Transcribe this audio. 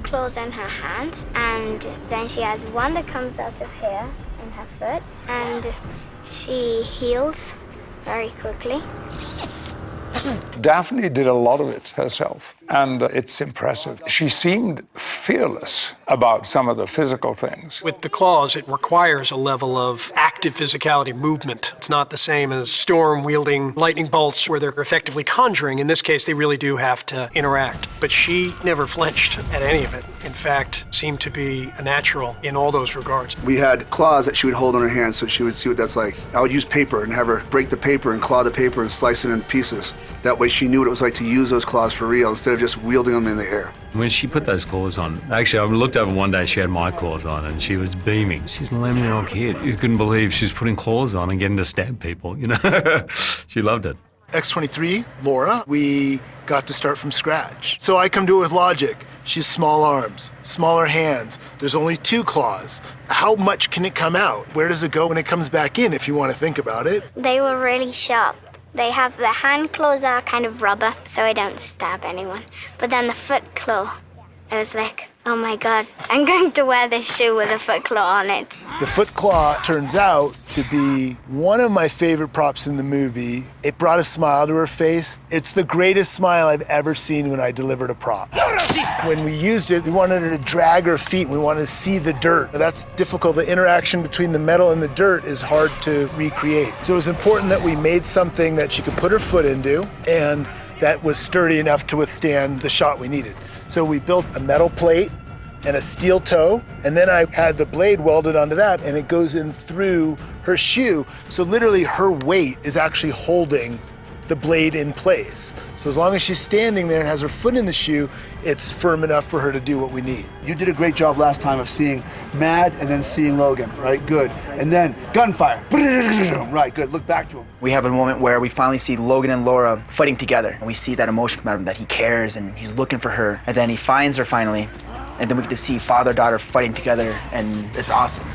claws in her hands, and then she has one that comes out of here in her foot, and she heals very quickly. Dafne did a lot of it herself, and it's impressive. She seemed fearless about some of the physical things. With the claws, it requires a level of active physicality, movement. It's not the same as Storm wielding lightning bolts where they're effectively conjuring. In this case, they really do have to interact. But she never flinched at any of it. In fact, seemed to be a natural in all those regards. We had claws that she would hold in her hand so she would see what that's like. I would use paper and have her break the paper and claw the paper and slice it in pieces. That way she knew what it was like to use those claws for real instead of just wielding them in the air. When she put those claws on, actually I looked over one day, she had my claws on and she was beaming. She's an 11-year-old kid who couldn't believe she was putting claws on and getting to stab people, you know? She loved it. X-23, Laura, we got to start from scratch. So I come to it with logic. She's small arms, smaller hands. There's only 2 claws. How much can it come out? Where does it go when it comes back in, if you want to think about it? They were really sharp. They have the hand claws are kind of rubber, so I don't stab anyone. But then the foot claw, it was like, oh my God, I'm going to wear this shoe with a foot claw on it. The foot claw turns out to be one of my favorite props in the movie. It brought a smile to her face. It's the greatest smile I've ever seen when I delivered a prop. When we used it, we wanted her to drag her feet. We wanted to see the dirt. That's difficult. The interaction between the metal and the dirt is hard to recreate. So it was important that we made something that she could put her foot into and that was sturdy enough to withstand the shot we needed. So we built a metal plate and a steel toe, and then I had the blade welded onto that, and it goes in through her shoe. So literally her weight is actually holding the blade in place. So as long as she's standing there and has her foot in the shoe, it's firm enough for her to do what we need. You did a great job last time of seeing Mad and then seeing Logan, right? Good. And then gunfire. Right, good. Look back to him. We have a moment where we finally see Logan and Laura fighting together. And we see that emotion come out of him, that he cares and he's looking for her. And then he finds her finally. And then we get to see father-daughter fighting together, and it's awesome.